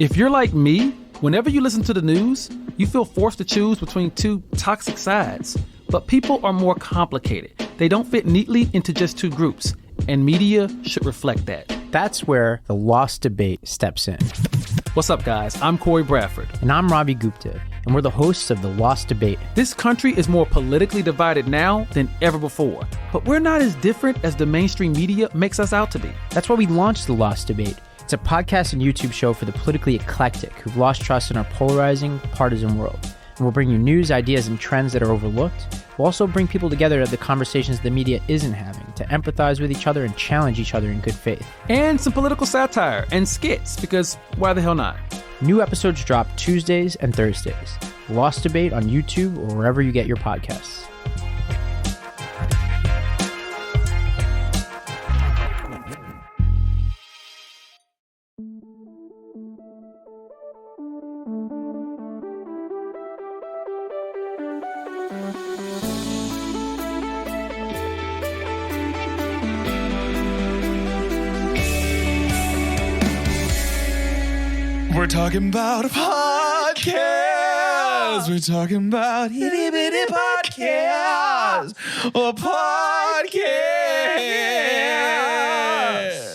If you're like me, whenever you listen to the news, you feel forced to choose between two toxic sides. But people are more complicated. They don't fit neatly into just two groups, and media should reflect that. That's where the Lost Debate steps in. What's up, guys? I'm Corey Bradford. And I'm Ravi Gupta, and we're the hosts of the Lost Debate. This country is more politically divided now than ever before, but we're not as different as the mainstream media makes us out to be. That's why we launched the Lost Debate. It's a podcast and YouTube show for the politically eclectic who've lost trust in our polarizing, partisan world. And we'll bring you news, ideas, and trends that are overlooked. We'll also bring people together at the conversations the media isn't having to empathize with each other and challenge each other in good faith. And some political satire and skits, because why the hell not? New episodes drop Tuesdays and Thursdays. Lost Debate on YouTube or wherever you get your podcasts. We're talking about a podcast. We're talking about itty bitty podcast. A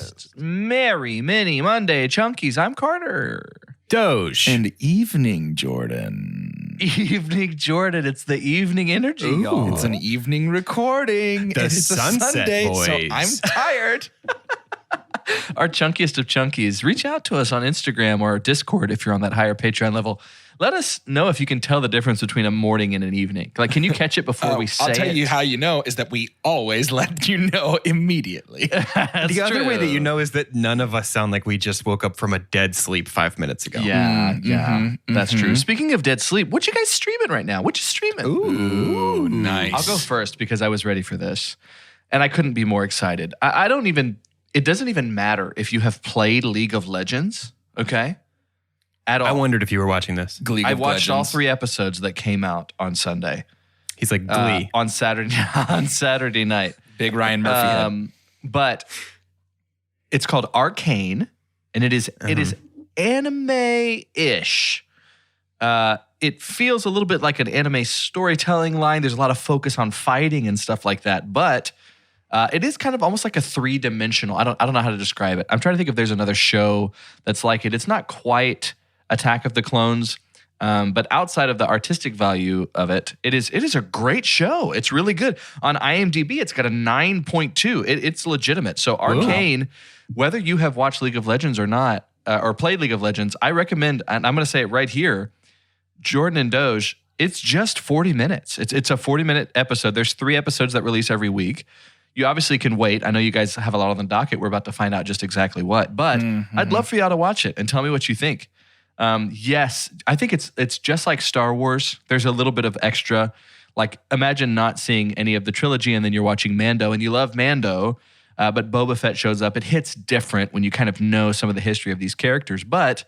podcast. Merry Mini Monday, Chunkies. I'm Carter. Doge. And evening, Jordan. Evening, Jordan. It's the evening energy, y'all. It's an evening recording. The It's a Sunset Sunday, Boys. so I'm tired. Our chunkiest of chunkies. Reach out to us on Instagram or Discord if you're on that higher Patreon level. Let us know if you can tell the difference between a morning and an evening. Like, can you catch it before we say it? I'll tell you how you know is that we always let you know immediately. The other way that you know is that none of us sound like we just woke up from a dead sleep 5 minutes ago. Yeah, that's true. Speaking of dead sleep, what you guys streaming right now? What you streaming? Ooh, nice. I'll go first because I was ready for this. And I couldn't be more excited. I don't even... It doesn't even matter if you have played League of Legends, okay? At all. I wondered if you were watching this. League I of watched all Legends. 3 episodes that came out on Sunday. He's like Glee. On Saturday night. Big Ryan Murphy head. But it's called Arcane, and it is anime-ish. It feels a little bit like an anime storytelling line. There's a lot of focus on fighting and stuff like that, but it is kind of almost like a 3-dimensional. I don't know how to describe it. I'm trying to think if there's another show that's like it. It's not quite Attack of the Clones, but outside of the artistic value of it, it is a great show. It's really good. On IMDb, it's got a 9.2. It's legitimate. So Arcane, whether you have watched League of Legends or not, or played League of Legends, I recommend, and I'm going to say it right here, Jordan and Doge, it's just 40 minutes. It's a 40-minute episode. There's 3 episodes that release every week. You obviously can wait. I know you guys have a lot on the docket. We're about to find out just exactly what. But I'd love for y'all to watch it and tell me what you think. Yes, I think it's just like Star Wars. There's a little bit of extra. Like, imagine not seeing any of the trilogy and then you're watching Mando and you love Mando, but Boba Fett shows up. It hits different when you kind of know some of the history of these characters. But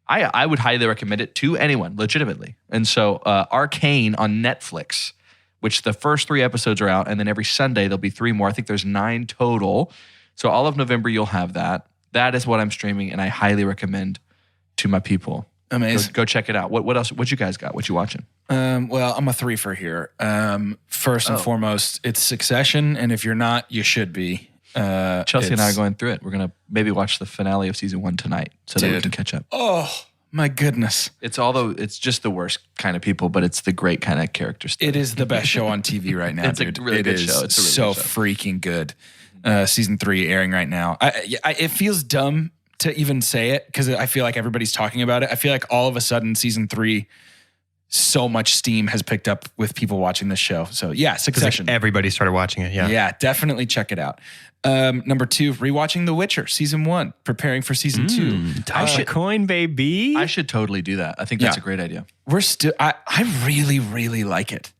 I would highly recommend it to anyone, legitimately. And so Arcane on Netflix, which the first 3 episodes are out, and then every Sunday there'll be 3 more. I think there's 9 total. So all of November you'll have that. That is what I'm streaming, and I highly recommend to my people. Amazing. Go check it out. What else? What you guys got? What you watching? Well, I'm a 3-fer here. First and foremost, it's Succession, and if you're not, you should be. Chelsea and I are going through it. We're going to maybe watch the finale of season 1 tonight so that we can catch up. Oh, my goodness. It's just the worst kind of people, but it's the great kind of character stuff. It is the best show on TV right now, It's dude. a really good show. It's a really so good show. freaking good. Season 3 airing right now. It feels dumb to even say it because I feel like everybody's talking about it. I feel like all of a sudden season 3, so much steam has picked up with people watching this show. So yeah, Succession. Everybody started watching it. Yeah. Yeah, definitely check it out. Number 2, rewatching The Witcher season 1, preparing for season 2. Toss a coin, baby. I should totally do that. I think that's a great idea. We're still. I really, really like it.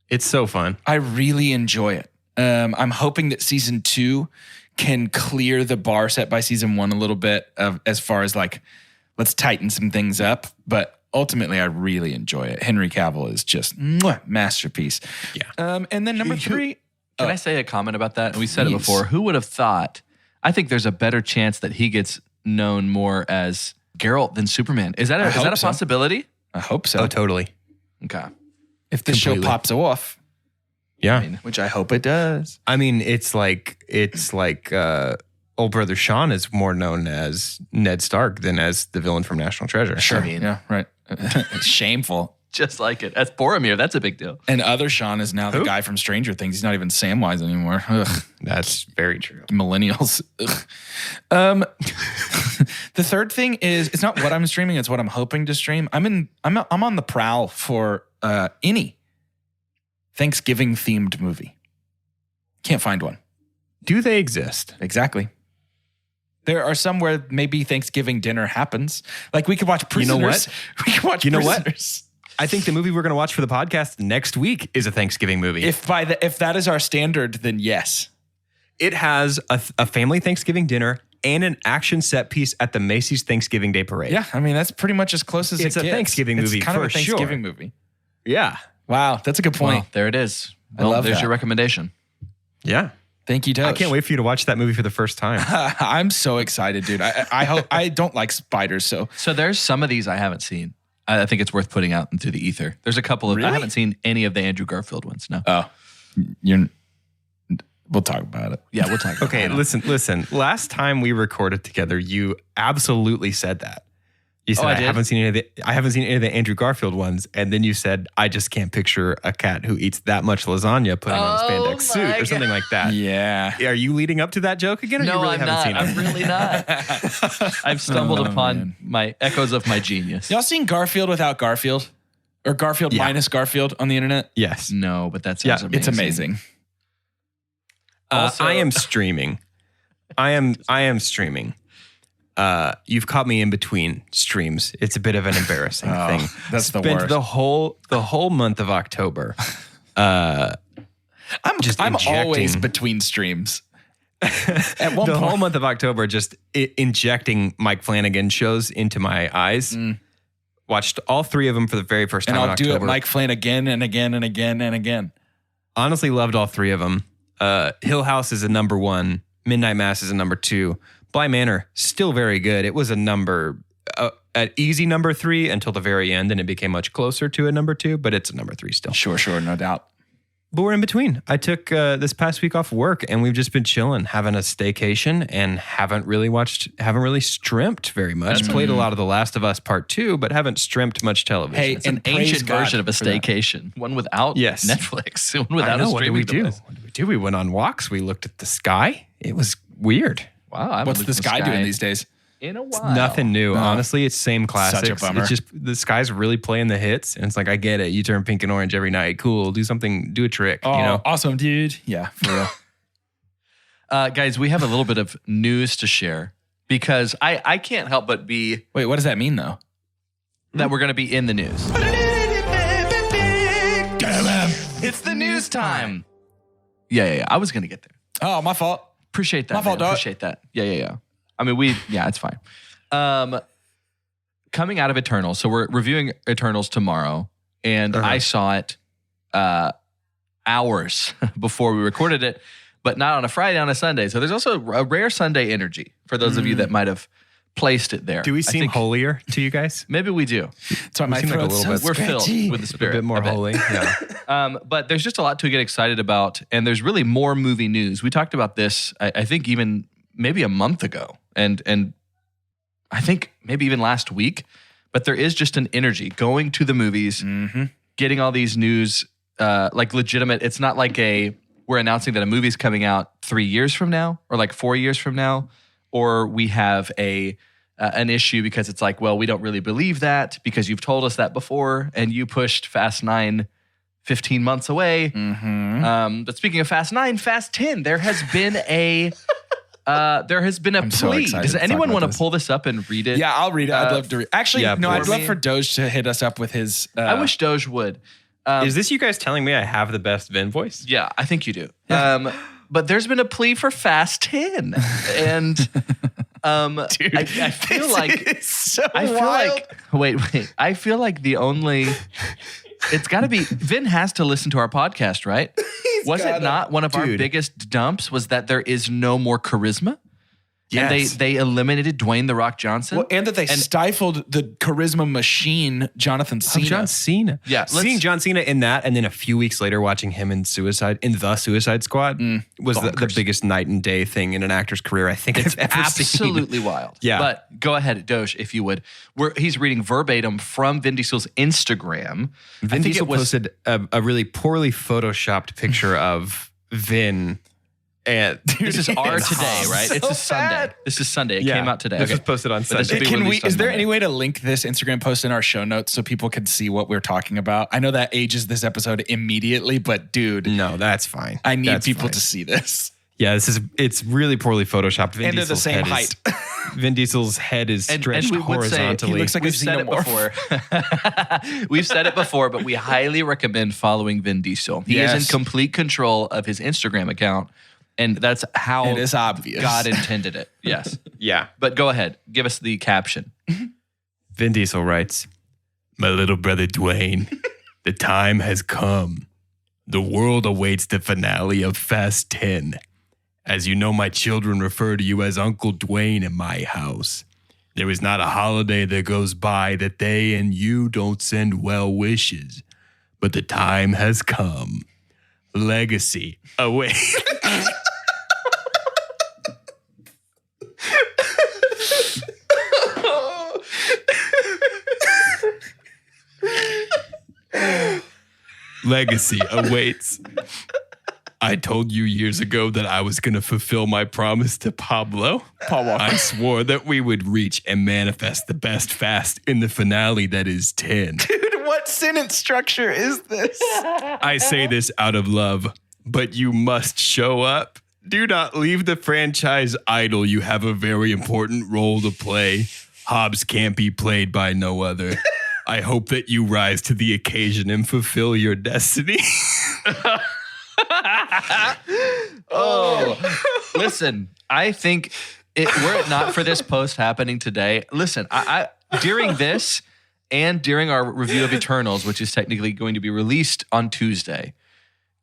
It's so fun. I really enjoy it. I'm hoping that season 2 can clear the bar set by season 1 a little bit as far as like, let's tighten some things up. But ultimately, I really enjoy it. Henry Cavill is just masterpiece. Yeah. And then number 3. Can I say a comment about that? We said it before. Who would have thought? I think there's a better chance that he gets known more as Geralt than Superman. Is that a hope so. possibility? I hope so. Oh, totally. Okay. If the show Completely. pops off, Yeah. which I hope it does. I mean, it's like old brother Sean is more known as Ned Stark than as the villain from National Treasure. Sure. I mean- yeah, right. Shameful. Just like it. That's Boromir. That's a big deal. And other Sean is now the Who? guy from Stranger Things. He's not even Samwise anymore. Ugh. That's very true. Millennials. Ugh. The third thing is it's not what I'm streaming, it's what I'm hoping to stream. I'm on the prowl for any Thanksgiving themed movie. Can't find one. Do they exist? Exactly. There are some where maybe Thanksgiving dinner happens. Like we could watch Prisoners. You know what? We could watch You know what? Prisoners. I think the movie we're going to watch for the podcast next week is a Thanksgiving movie. If that is our standard, then yes. It has a family Thanksgiving dinner and an action set piece at the Macy's Thanksgiving Day Parade. Yeah, I mean that's pretty much as close as It's it a gets. Thanksgiving movie It's kind of for a Thanksgiving sure. movie. Yeah. Wow, that's a good point. Well, there it is. I Well, love there's that. your recommendation. Yeah. Thank you, Doge. I can't wait for you to watch that movie for the first time. I'm so excited, dude. I hope I don't like spiders, so So there's some of these I haven't seen. I think it's worth putting out into the ether. There's a couple of I Really? haven't seen any of the Andrew Garfield ones. No. we'll talk about it. Yeah, we'll talk about Okay, it. listen. Last time we recorded together, you absolutely said that. You said I I did? haven't seen any of the Andrew Garfield ones, and then you said I just can't picture a cat who eats that much lasagna putting on a spandex suit or something like that. Yeah. Are you leading up to that joke again? Or No, you really I'm haven't not. seen it? I'm really not. I've stumbled Oh, upon man. my echoes of my genius. Y'all seen Garfield without Garfield? Or Garfield Yeah. minus Garfield on the internet? Yes. No, but that Yeah, sounds amazing. It's amazing. Also- I am streaming. I am streaming. You've caught me in between streams. It's a bit of an embarrassing thing. That's the Spent worst. the whole month of October. I'm injecting- always between streams. At one The point, whole month of October, just injecting Mike Flanagan shows into my eyes. Watched all 3 of them for the very first time and in I'll do October. it Mike Flanagan and again and again and again. Honestly, loved all 3 of them. Hill House is a number 1. Midnight Mass is a number 2. Bly Manor, still very good. It was a number, an easy number 3 until the very end, and it became much closer to a number 2, but it's a number 3 still. Sure, no doubt. But we're in between. I took this past week off work, and we've just been chilling, having a staycation, and haven't really strimped very much. Played a lot of The Last of Us Part 2, but haven't strimped much television. Hey, It's an and praise ancient God version of a for that. staycation. One without Yes. Netflix. One I without know, a what did streaming we do? device. What did we do? We went on walks. We looked at the sky. It was weird. Wow. I haven't What's looked this at guy doing these days? In a while. Nothing new. No. Honestly, it's same classics. Such a bummer. It's just the sky's really playing the hits, and it's like I get it. You turn pink and orange every night. Cool. Do something. Do a trick. Oh, You know. awesome, dude. Yeah, for real. Guys, we have a little bit of news to share because I can't help but be Wait, what does that mean, though? that we're going to be in the news. It's the news time. Yeah. I was going to get there. Oh, my fault. Appreciate that. My fault, man. dog. Appreciate that. Yeah. I mean, it's fine. Coming out of Eternals. So we're reviewing Eternals tomorrow. And I saw it hours before we recorded it, but not on a Friday, on a Sunday. So there's also a rare Sunday energy for those of you that might have placed it there. Do we I seem think holier to you guys? Maybe we do. That's why my seem like a throat's little so bit- We're scratchy. filled with the A Spirit. bit more I bet. holy. Yeah. But there's just a lot to get excited about. And there's really more movie news. We talked about this, I think, even maybe a month ago. And I think maybe even last week. But there is just an energy going to the movies, getting all these news, like legitimate. It's not like we're announcing that a movie's coming out 3 years from now or like 4 years from now. Or we have an issue because it's like, well, we don't really believe that because you've told us that before and you pushed Fast 9 15 months away. But speaking of Fast 9, Fast 10, there has been a I'm so plea. excited Does to talk anyone about want to this. pull this up and read it? Yeah, I'll read it. I'd love to read. Actually, yeah, no, I'd for love me. for Doge to hit us up with his. I wish Doge would. Is this you guys telling me I have the best Vin voice? Yeah, I think you do. But there's been a plea for Fast 10. And I feel like so I feel like wait. I feel like the only it's got to be Vin has to listen to our podcast, right? Was it gotta. not one of our Dude. biggest dumps was that there is no more charisma? And Yes. they eliminated Dwayne The Rock Johnson. Well, and that they stifled the charisma machine, Jonathan Cena. John Cena. Yeah, Seeing John Cena in that, and then a few weeks later watching him in The Suicide Squad was the biggest night and day thing in an actor's career I think I've ever seen. Absolutely wild. Yeah. But go ahead, Doge, if you would. He's reading verbatim from Vin Diesel's Instagram. Vin Diesel posted a really poorly photoshopped picture of Vin. And This is our today, right? It's a Sunday. This is Sunday. It came out today. This Okay. was posted on But this Sunday. will be released on Is there Monday. any way to link this Instagram post in our show notes so people can see what we're talking about? I know that ages this episode immediately, but dude, No, that's fine. I need That's people fine. to see this. Yeah, it's really poorly photoshopped. Vin And they're the Diesel's same head height. Vin Diesel's head is stretched we would say horizontally. he looks like a we've said it xenomorph. before. We've said it before, but we highly recommend following Vin Diesel. He is in Yes. complete control of his Instagram account, and that's how It is obvious. God intended it. Yes. yeah. But go ahead. Give us the caption. Vin Diesel writes, "My little brother Dwayne, the time has come. The world awaits the finale of Fast 10. As you know, my children refer to you as Uncle Dwayne in my house. There is not a holiday that goes by that they and you don't send well wishes. But the time has come. Legacy awaits." Legacy awaits. I told you years ago that I was going to fulfill my promise to Pablo. Paul Walker. I swore that we would reach and manifest the best fast in the finale that is 10. Dude, what sentence structure is this? I say this out of love, but you must show up. Do not leave the franchise idle. You have a very important role to play. Hobbs can't be played by no other. I hope that you rise to the occasion and fulfill your destiny. Listen, I think were it not for this post happening today, listen, I during this and during our review of Eternals, which is technically going to be released on Tuesday,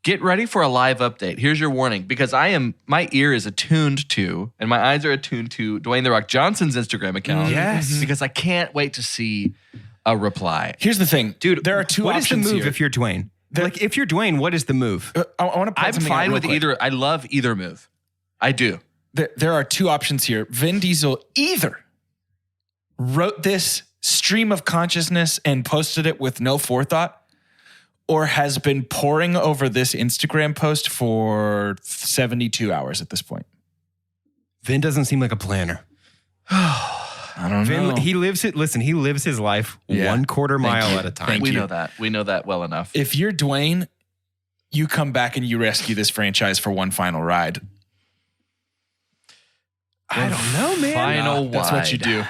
get ready for a live update. Here's your warning, because my ear is attuned to, and my eyes are attuned to Dwayne The Rock Johnson's Instagram account. Yes. Because I can't wait to see a reply. Here's the thing, Dude, there are two what is the options move here. if you're Dwayne? Like, if you're Dwayne, what is the move? I want to I'm fine with either. I love either move. I do. There are two options here. Vin Diesel either wrote this stream of consciousness and posted it with no forethought, or has been poring over this Instagram post for 72 hours at this point. Vin doesn't seem like a planner. I don't know. Vin, he lives it. Listen, he lives his life Yeah. 1/4 mile you. at a time. Thank We you. know that. We know that well enough. If you're Dwayne, you come back and you rescue this franchise for one final ride. I don't know, man. Final That's what you wide. do.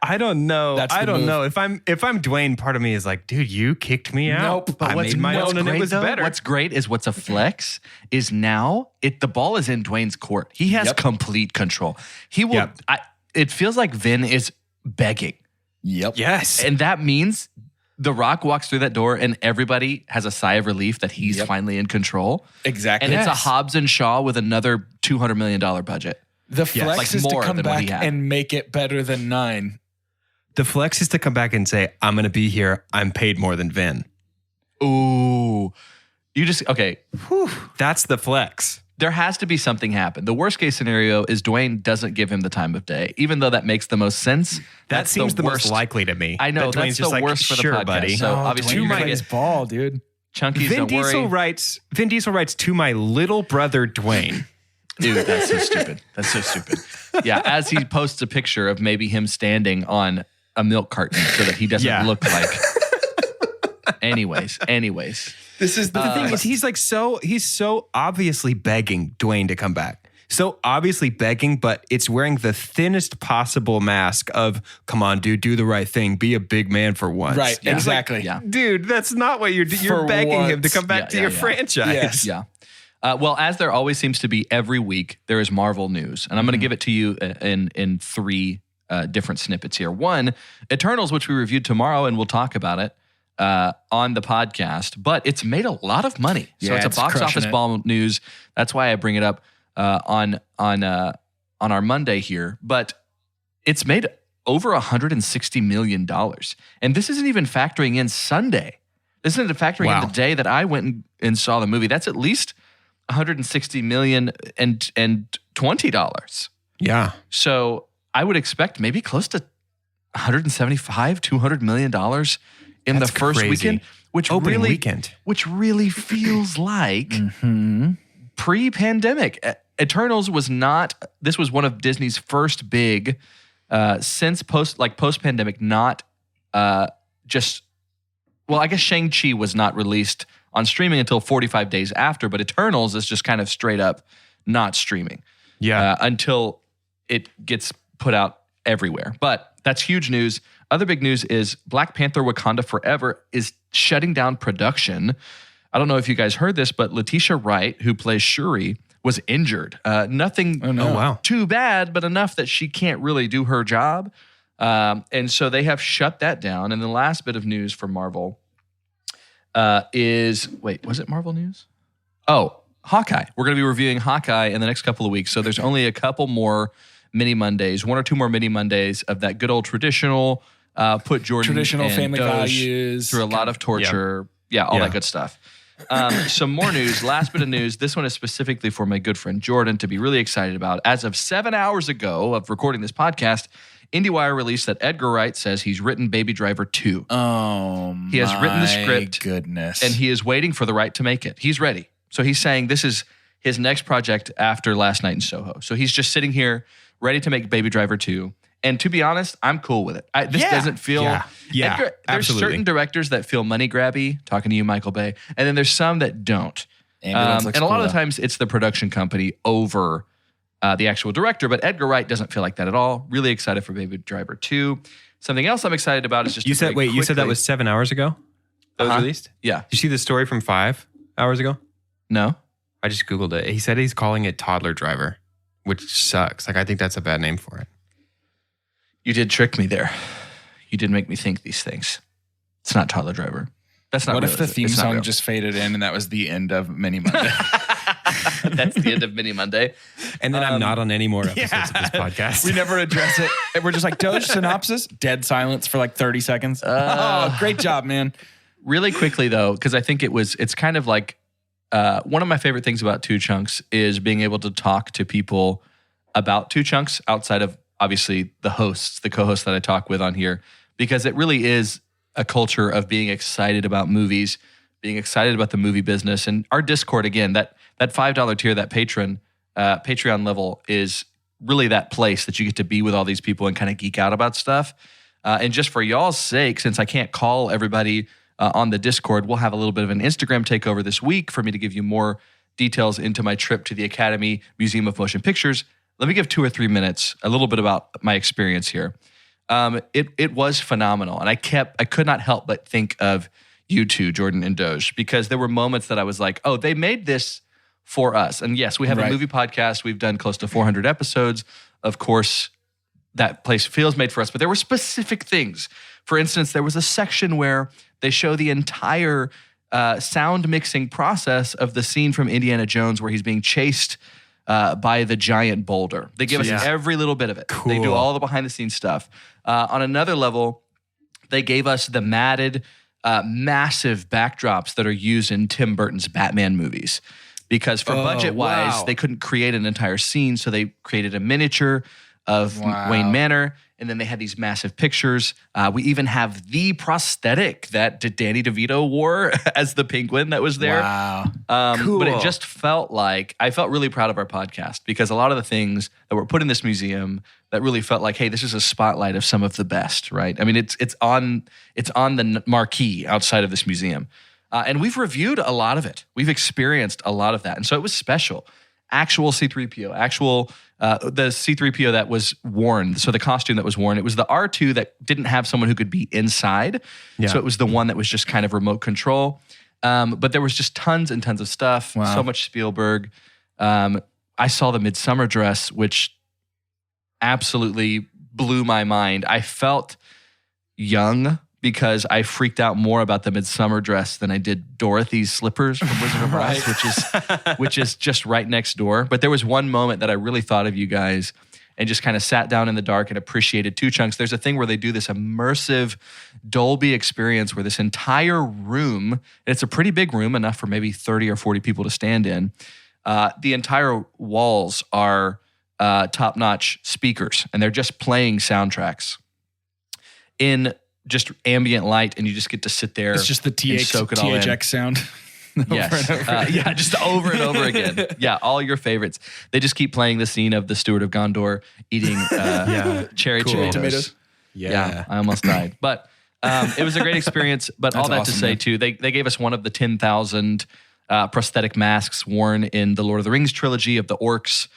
I don't know. That's I the don't move. know. If I'm Dwayne, part of me is like, dude, you kicked me out. Nope. But I made my own and it was better. What's great is what's a flex is now the ball is in Dwayne's court. He has Yep. complete control. He will. Yep. It feels like Vin is begging, Yep. Yes. and that means The Rock walks through that door and everybody has a sigh of relief that he's Yep. finally in control. Exactly. And it's a Yes. Hobbs and Shaw with another $200 million budget. The flex Like is to more come than what he back had. and make it better than 9. The flex is to come back and say, I'm going to be here. I'm paid more than Vin. Ooh. Okay. That's the flex. There has to be something happen. The worst case scenario is Dwayne doesn't give him the time of day, even though that makes the most sense. That That's seems the worst. most likely to me. I know, That that's Dwayne's the just like, worst for the sure, podcast. buddy. So obviously Dwayne you're gonna plays get ball, dude. chunkies. Vin Don't Diesel worry. writes to my little brother Dwayne. Dude, that's so stupid. That's so stupid. Yeah, as he posts a picture of maybe him standing on a milk carton so that he doesn't Yeah. look like. Anyways. This is But the thing is, he's so obviously begging Dwayne to come back. So obviously begging, but it's wearing the thinnest possible mask of, come on, dude, do the right thing. Be a big man for once. right. Yeah. Exactly. Yeah. Dude, that's not what you're doing. You're For begging him to once. come back Yeah, to yeah, your yeah. franchise. Yes. Yeah. Well, as there always seems to be every week, there is Marvel news. And I'm going to give it to you in three different snippets here. One, Eternals, which we reviewed tomorrow, and we'll talk about it on the podcast. But it's made a lot of money. So Yeah, it's a it's box crushing office it. ball news. That's why I bring it up on on our Monday here, but it's made over $160 million. And this isn't even factoring in Sunday. This isn't factoring in the day that I went and saw the movie. That's at least $160 million and $20. Yeah. So I would expect maybe close to $175, $200 million in the first crazy. weekend, which really feels like pre-pandemic. Eternals was not. This was one of Disney's first big since post-pandemic. Not just. Well, I guess Shang-Chi was not released on streaming until 45 days after, but Eternals is just kind of straight up not streaming. Yeah. Until it gets put out everywhere. But that's huge news. Other big news is Black Panther Wakanda Forever is shutting down production. I don't know if you guys heard this, but Letitia Wright, who plays Shuri, was injured. Nothing too bad, but enough that she can't really do her job. And so they have shut that down. And the last bit of news for Marvel was it Marvel news? Oh, Hawkeye. We're going to be reviewing Hawkeye in the next couple of weeks. So there's only a couple more mini Mondays, one or two more mini Mondays of that good old traditional, put Jordan Traditional and family Doge values. through a lot of torture. Yeah, all that good stuff. Some more news. Last bit of news. This one is specifically for my good friend Jordan to be really excited about. As of 7 hours ago of recording this podcast, IndieWire released that Edgar Wright says he's written Baby Driver 2. Oh, he has written the script. Goodness. And he is waiting for the right to make it. He's ready. So he's saying this is his next project after Last Night in Soho. So he's just sitting here ready to make Baby Driver 2. And to be honest, I'm cool with it. This doesn't feel... Yeah, Edgar, there's absolutely. certain directors that feel money grabby, talking to you, Michael Bay, and then there's some that don't. And a lot of the times it's the production company over the actual director, but Edgar Wright doesn't feel like that at all. Really excited for Baby Driver 2. Something else I'm excited about is just... You said that was 7 hours ago? That was released? Yeah. Did you see the story from 5 hours ago? No. I just Googled it. He said he's calling it Toddler Driver, which sucks. Like, I think that's a bad name for it. You did trick me there. You did make me think these things. It's not Toddler Driver. That's not. What real, if the theme song real. just faded in and that was the end of Mini Monday? That's the end of Mini Monday. And then I'm not on any more episodes of this podcast. We never address it. And we're just like, Doge, synopsis, dead silence for like 30 seconds. Great job, man. Really quickly, though, because I think it's kind of like one of my favorite things about Two Chunks is being able to talk to people about Two Chunks outside of, obviously, the hosts, the co-hosts that I talk with on here, because it really is a culture of being excited about movies, being excited about the movie business. And our Discord, again, that $5 tier, that Patreon level is really that place that you get to be with all these people and kind of geek out about stuff. And just for y'all's sake, since I can't call everybody on the Discord, we'll have a little bit of an Instagram takeover this week for me to give you more details into my trip to the Academy Museum of Motion Pictures. Let me give 2 or 3 minutes, a little bit about my experience here. It was phenomenal. And I could not help but think of you two, Jordan and Doge, because there were moments that I was like, oh, they made this for us. And yes, we have a movie podcast. We've done close to 400 episodes. Of course, that place feels made for us, but there were specific things. For instance, there was a section where they show the entire sound mixing process of the scene from Indiana Jones where he's being chased by the giant boulder. They give us every little bit of it. Cool. They do all the behind the scenes stuff. On another level, they gave us the matted, massive backdrops that are used in Tim Burton's Batman movies. Because for budget-wise, they couldn't create an entire scene, so they created a miniature of Wayne Manor, and then they had these massive pictures. We even have the prosthetic that Danny DeVito wore as the penguin that was there. Wow. Cool. But it just felt like, I felt really proud of our podcast because a lot of the things that were put in this museum that really felt like, hey, this is a spotlight of some of the best, right? I mean, it's on the marquee outside of this museum. And we've reviewed a lot of it. We've experienced a lot of that. And so it was special. Actual C-3PO, the C-3PO that was worn, so the costume that was worn, it was the R2 that didn't have someone who could be inside. Yeah. So it was the one that was just kind of remote control. But there was just tons and tons of stuff. Wow. So much Spielberg. I saw the Midsummer Dress, which absolutely blew my mind. I felt young because I freaked out more about the Midsummer Dress than I did Dorothy's slippers from Wizard of Oz, which is just right next door. But there was one moment that I really thought of you guys and just kind of sat down in the dark and appreciated two chunks. There's a thing where they do this immersive Dolby experience where this entire room, and it's a pretty big room, enough for maybe 30 or 40 people to stand in. The entire walls are top-notch speakers, and they're just playing soundtracks in just ambient light, and you just get to sit there. It's just the and soak it all in. THX sound. Yes. Yeah, just over and over again. Yeah, all your favorites. They just keep playing the scene of the Steward of Gondor eating cherry tomatoes. Yeah, I almost died. But it was a great experience. But all that awesome, to say, man. too, they gave us one of the 10,000 prosthetic masks worn in the Lord of the Rings trilogy of the orcs.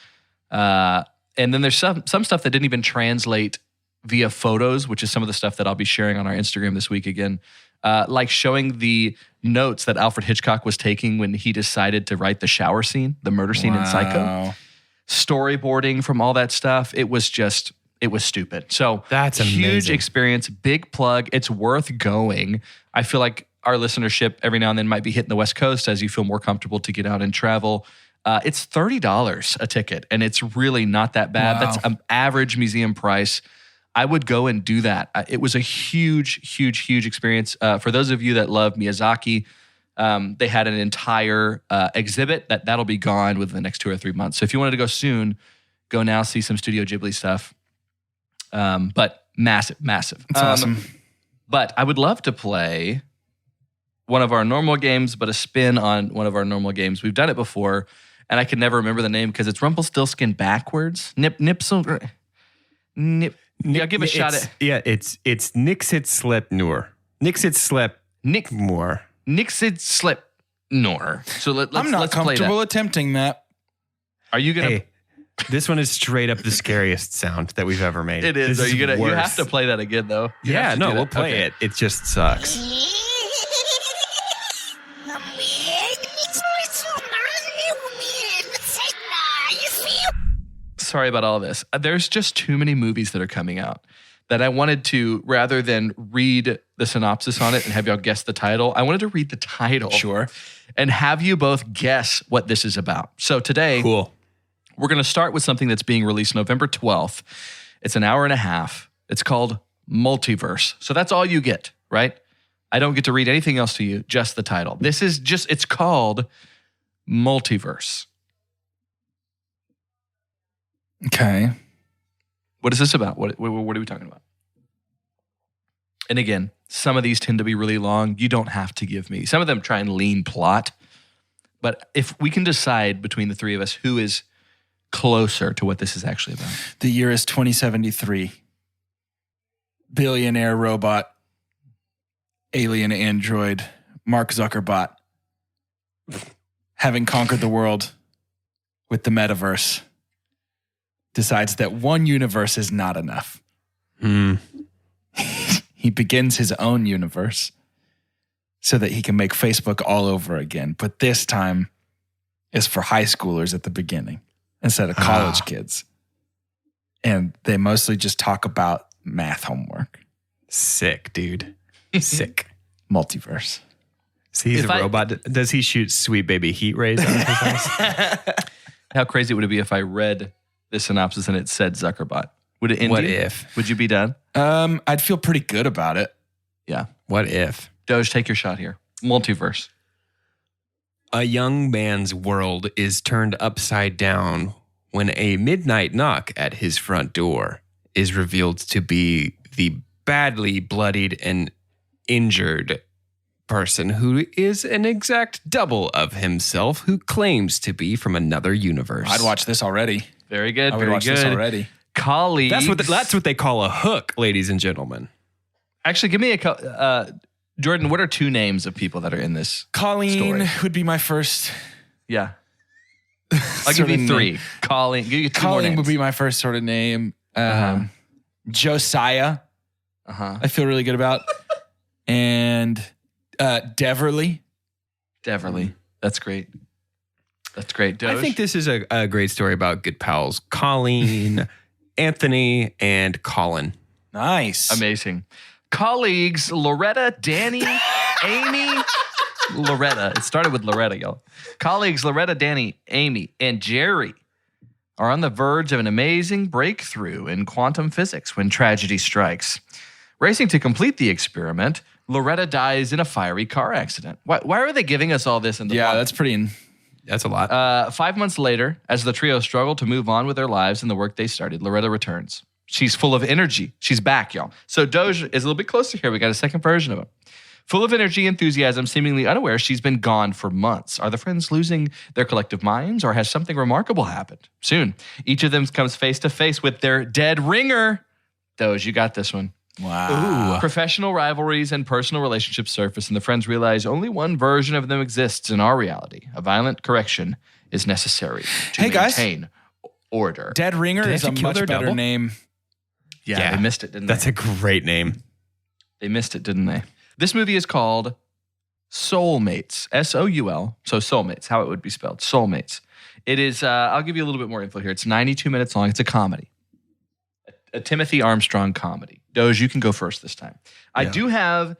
And then there's some stuff that didn't even translate via photos, which is some of the stuff that I'll be sharing on our Instagram this week again. Like showing the notes that Alfred Hitchcock was taking when he decided to write the shower scene, the murder scene in Psycho. Storyboarding from all that stuff. It was stupid. So That's huge amazing. experience, big plug. It's worth going. I feel like our listenership every now and then might be hitting the West Coast as you feel more comfortable to get out and travel. It's $30 a ticket, and it's really not that bad. Wow. That's an average museum price. I would go and do that. It was a huge experience. For those of you that love Miyazaki, they had an entire exhibit that'll be gone within the next 2 or 3 months. So if you wanted to go soon, go now, see some Studio Ghibli stuff. But massive. It's awesome. But I would love to play one of our normal games, but a spin on one of our normal games. We've done it before, and I can never remember the name because it's Rumpelstiltskin backwards. Yeah, give a shot at It's Nikstlitslepmur. Nikstlitslepmur. Nikstlitslepmur. So let's I'm not let's play comfortable that. attempting that. Are you gonna? Hey, this one is straight up the scariest sound that we've ever made. It is. This Are you gonna? You worse. have to play that again, though. You Yeah, have to no, do we'll that. play Okay. it. It just sucks. Sorry about all this. There's just too many movies that are coming out that I wanted to, rather than read the synopsis on it and have y'all guess the title, I wanted to read the title. Sure. And have you both guess what this is about. So today, Cool. we're going to start with something that's being released November 12th. It's an hour and a half. It's called Multiverse. So that's all you get, right? I don't get to read anything else to you, just the title. This is just, it's called Multiverse. Okay. What is this about? What are we talking about? And again, some of these tend to be really long. You don't have to give me. Some of them try and lean plot. But if we can decide between the three of us who is closer to what this is actually about. The year is 2073. Billionaire robot, alien android, Mark Zuckerbot, having conquered the world with the metaverse, decides that one universe is not enough. He begins his own universe so that he can make Facebook all over again. But this time is for high schoolers at the beginning instead of college kids. And they mostly just talk about math homework. Sick, dude. Sick. Multiverse. See, he's If a I- robot. Does he shoot sweet baby heat rays out of his eyes? How crazy would it be if I read the synopsis and it said Zuckerbot? Would it end What you? if? Would you be done? I'd feel pretty good about it. Yeah. What if? Doge, take your shot here. Multiverse. A young man's world is turned upside down when a midnight knock at his front door is revealed to be the badly bloodied and injured person who is an exact double of himself who claims to be from another universe. I'd watch this already. Very good. I would Very watch good. this already. Colleagues. That's what they call a hook, ladies and gentlemen. Actually, give me Jordan, what are two names of people that are in this Colleen story? would be my first. Yeah. I'll give you three. Colleen. Give you two more Colleen names. would be my first sort of name. Uh-huh. Josiah, Uh-huh. I feel really good about. And Deverly. Deverly. That's great. That's great. Doge? I think this is a great story about good pals. Colleen, Anthony, and Colin. Nice. Amazing. Colleagues, Loretta, Danny, Amy, Loretta. It started with Loretta, y'all. Colleagues, Loretta, Danny, Amy, and Jerry are on the verge of an amazing breakthrough in quantum physics when tragedy strikes. Racing to complete the experiment, Loretta dies in a fiery car accident. Why are they giving us all this in the Yeah, plot? that's pretty. That's a lot. 5 months later, as the trio struggle to move on with their lives and the work they started, Loretta returns. She's full of energy. She's back, y'all. So Doge is a little bit closer here. We got a second version of him. Full of energy, enthusiasm, seemingly unaware she's been gone for months. Are the friends losing their collective minds, or has something remarkable happened? Soon, each of them comes face to face with their dead ringer. Doge, you got this one. Wow. Professional rivalries and personal relationships surface, and the friends realize only one version of them exists in our reality. A violent correction is necessary to Hey, guys. maintain order. Dead Ringer Did they is have a to kill much their better double? name. Yeah, they missed it, didn't That's they? a great name. They missed it, didn't they? This movie is called Soulmates. S-O-U-L. So Soulmates, how it would be spelled. Soulmates. It is, I'll give you a little bit more info here. It's 92 minutes long. It's a comedy. A Timothy Armstrong comedy. Doge, you can go first this time. I do have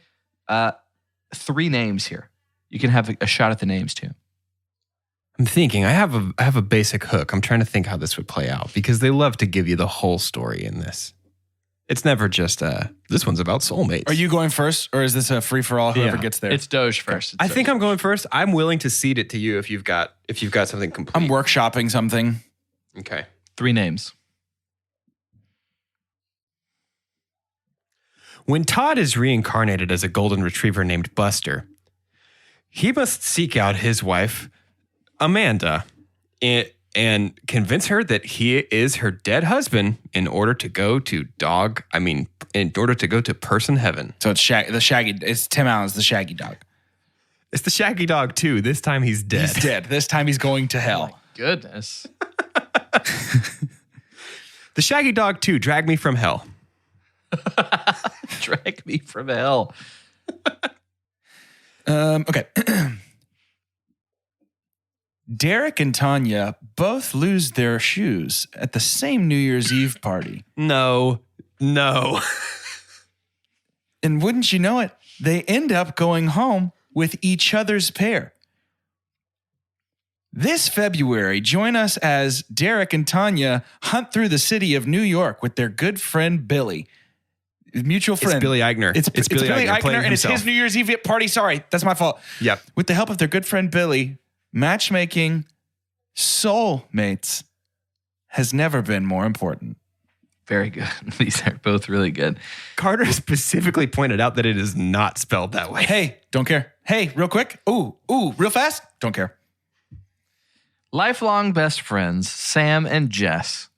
3 names here. You can have a shot at the names too. I'm thinking I have a basic hook. I'm trying to think how this would play out because they love to give you the whole story in this. It's never just this one's about soulmates. Are you going first, or is this a free for all? Whoever Yeah. gets there. It's Doge first. It's I Doge. think I'm going first. I'm willing to cede it to you if you've got something complete. I'm workshopping something. Okay. 3 names. When Todd is reincarnated as a golden retriever named Buster, he must seek out his wife, Amanda, and convince her that he is her dead husband in order to go to person heaven. So it's It's Tim Allen's the Shaggy Dog. It's the Shaggy Dog too. This time he's dead. He's dead. This time he's going to hell. Goodness. The Shaggy Dog 2, Drag Me From Hell. Drag me from hell. Okay. Derek and Tanya both lose their shoes at the same New Year's Eve party. No. And wouldn't you know it, they end up going home with each other's pair. This February, join us as Derek and Tanya hunt through the city of New York with their good friend Billy. Mutual friend. It's Billy Eichner. It's Billy Eichner playing and it's himself. his New Year's Eve party. Sorry, that's my fault. Yep. With the help of their good friend Billy, matchmaking soulmates has never been more important. Very good. These are both really good. Carter specifically pointed out that it is not spelled that way. Hey, don't care. Hey, real quick. Ooh, real fast. Don't care. Lifelong best friends, Sam and Jess,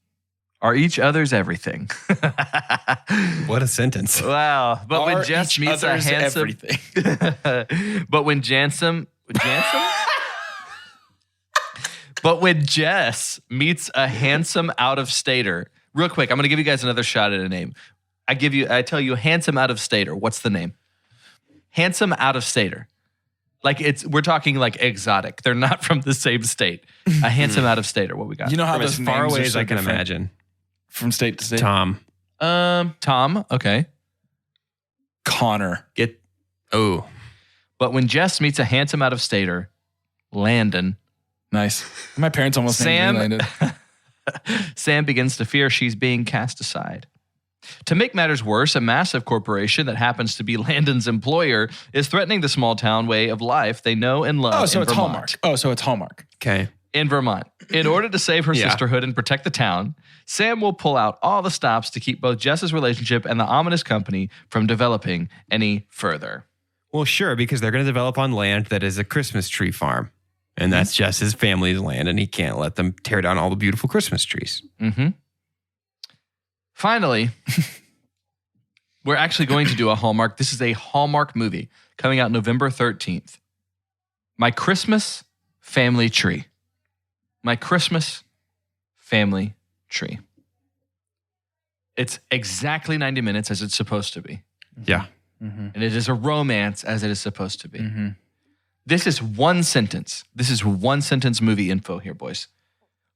are each other's everything. What a sentence. Wow. But when Are Jess each meets a other's handsome... everything. But when But when Jess meets a handsome out-of-stater, real quick, I'm going to give you guys another shot at a name. I tell you, handsome out-of-stater. What's the name? Handsome out-of-stater. Like we're talking like exotic. They're not from the same state. A handsome out-of-stater. What we got? You know how From those as far names away are as so I can different imagine. from state to state. Tom. Tom. Okay. Connor. But when Jess meets a handsome out-of-stater, Landon, Nice. My parents almost named me Landon. Sam begins to fear she's being cast aside. To make matters worse, a massive corporation that happens to be Landon's employer is threatening the small town way of life they know and love. Oh, so in it's Vermont. Hallmark. Oh, so it's Hallmark. Okay. In Vermont. In order to save her Yeah. sisterhood and protect the town, Sam will pull out all the stops to keep both Jess's relationship and the ominous company from developing any further. Well, sure, because they're going to develop on land that is a Christmas tree farm. And that's just his family's land, and he can't let them tear down all the beautiful Christmas trees. Mm-hmm. Finally, we're actually going to do a Hallmark. This is a Hallmark movie coming out November 13th. My Christmas Family Tree. My Christmas Family Tree. It's exactly 90 minutes as it's supposed to be. Yeah. And it is a romance as it is supposed to be. Mm-hmm. This is one sentence. This is one sentence movie info here, boys.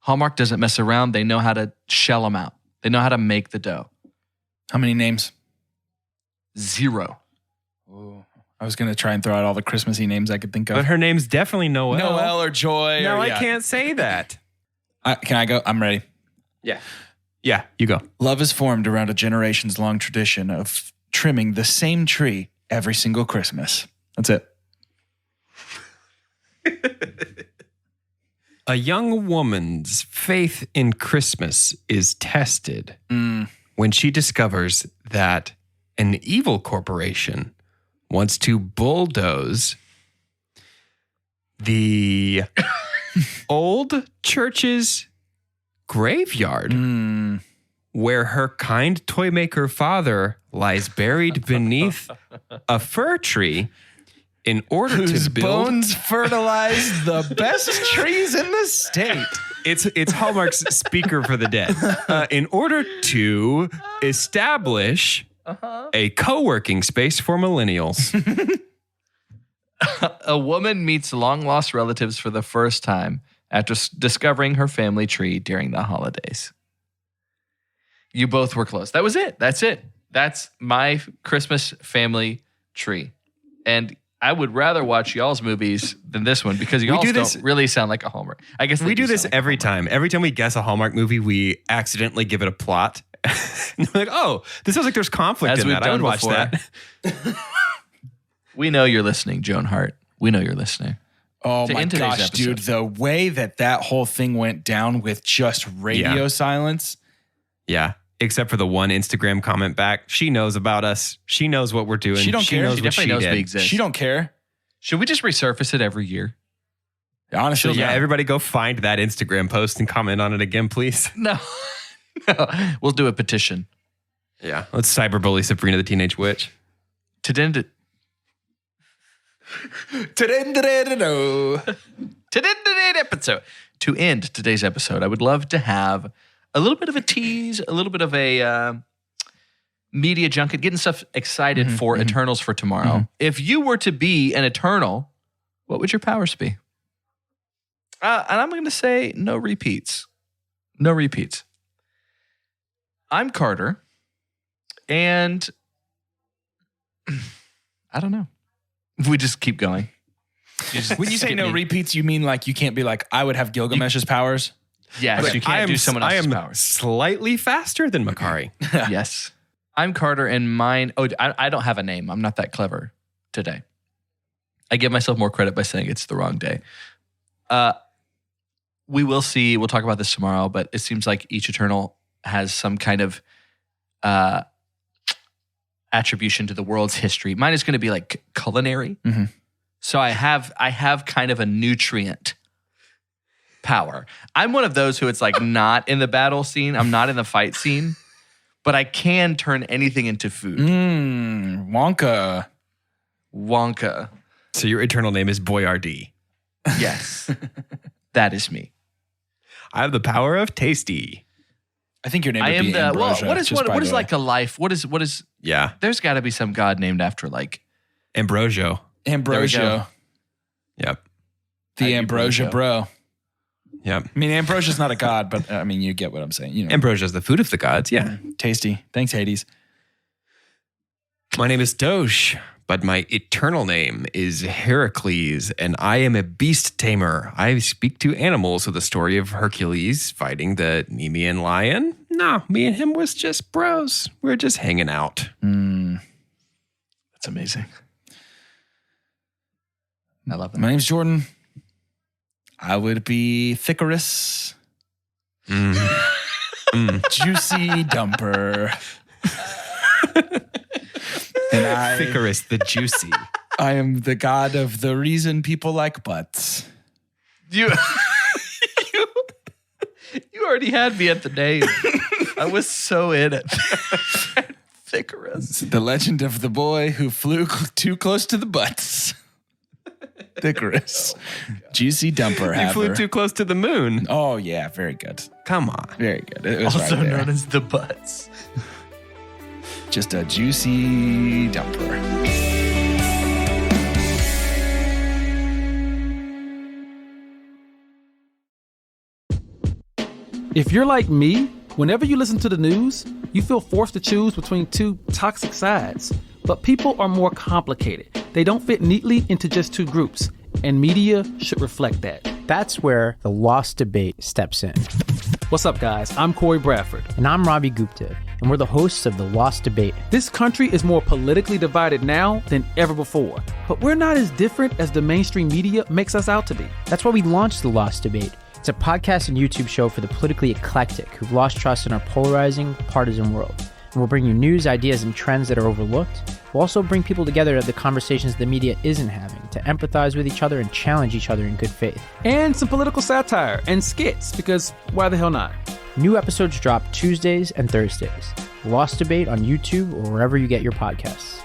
Hallmark doesn't mess around. They know how to shell them out. They know how to make the dough. How many names? 0. Ooh. I was going to try and throw out all the Christmassy names I could think of. But her name's definitely Noelle. Noel or Joy. No, or, I can't say that. Can I go? I'm ready. Yeah, you go. Love is formed around a generations-long tradition of trimming the same tree every single Christmas. That's it. A young woman's faith in Christmas is tested when she discovers that an evil corporation wants to bulldoze the old church's graveyard where her kind toy maker father lies buried beneath a fir tree in order Whose to build bones fertilize the best trees in the state. it's Hallmark's speaker for the dead. In order to establish a co-working space for millennials. A woman meets long-lost relatives for the first time after discovering her family tree during the holidays. You both were close. That was it. That's it. That's my Christmas family tree. And I would rather watch y'all's movies than this one because y'all don't really sound like a Hallmark. I guess we do this every time. Every time we guess a Hallmark movie, we accidentally give it a plot. And we're like, oh, this sounds like there's conflict in that. I would watch that. We know you're listening, Joan Hart. We know you're listening. Oh To my end today's gosh, episode. dude. The way that whole thing went down with just radio silence. Yeah. Except for the one Instagram comment back. She knows about us. She knows what we're doing. She don't care. knows She what definitely she knows did. we exist. She don't care. Should we just resurface it every year? Honestly, Yeah, everybody go find that Instagram post and comment on it again, please. No. No. We'll do a petition. Yeah. Let's cyberbully Sabrina the Teenage Witch. To end today's episode, I would love to have a little bit of a tease, a little bit of a media junket, getting stuff excited for Eternals for tomorrow. If you were to be an Eternal, what would your powers be? And I'm going to say no repeats. No repeats. I'm Carter, and I don't know. We just keep going. When you say no repeats, you mean like you can't be like, I would have Gilgamesh's powers? Yes, Okay. you can't do someone else's I am powers. slightly faster than Makari. Yes. I'm Carter, and mine, I don't have a name. I'm not that clever today. I give myself more credit by saying it's the wrong day. We will see. We'll talk about this tomorrow, but it seems like each Eternal has some kind of attribution to the world's history. Mine is going to be like culinary. So I have kind of a nutrient power. I'm one of those who it's like not in the battle scene. I'm not in the fight scene, but I can turn anything into food. Wonka. So your eternal name is Boyardee. Yes. That is me. I have the power of tasty. I think your name I would am be the Ambrosia. what is like a life? What is Yeah. there's got to be some god named after like Ambrosio. Ambrosio. Yep. The Ambrosia bro. Yep. I mean, Ambrosia's not a god, but I mean, you get what I'm saying. You know, Ambrosia is the food of the gods. Yeah. tasty. Thanks, Hades. My name is Dosh, but my eternal name is Heracles, and I am a beast tamer. I speak to animals with the story of Hercules fighting the Nemean lion. No, me and him was just bros. We're just hanging out. That's amazing. I love that. My name's Jordan. I would be Thickerus. Juicy Dumper. And Thickerus the juicy. I am the god of the reason people like butts. You already had me at the name. I was so in it. Thickerus. The legend of the boy who flew too close to the butts. Thickerus. Juicy Dumper. You flew too close to the moon. Oh, yeah. Very good. Come on. Very good. It was Also right there. known as the Butts. Just a juicy dumper. If you're like me, whenever you listen to the news, you feel forced to choose between two toxic sides. But people are more complicated. They don't fit neatly into just two groups, and media should reflect that. That's where the lost debate steps in. What's up, guys? I'm Corey Bradford. And I'm Robbie Gupta, and we're the hosts of The Lost Debate. This country is more politically divided now than ever before, but we're not as different as the mainstream media makes us out to be. That's why we launched The Lost Debate. It's a podcast and YouTube show for the politically eclectic who've lost trust in our polarizing, partisan world. And we'll bring you news, ideas, and trends that are overlooked. We'll also bring people together at the conversations the media isn't having to empathize with each other and challenge each other in good faith. And some political satire and skits, because why the hell not? New episodes drop Tuesdays and Thursdays. Lost Debate on YouTube or wherever you get your podcasts.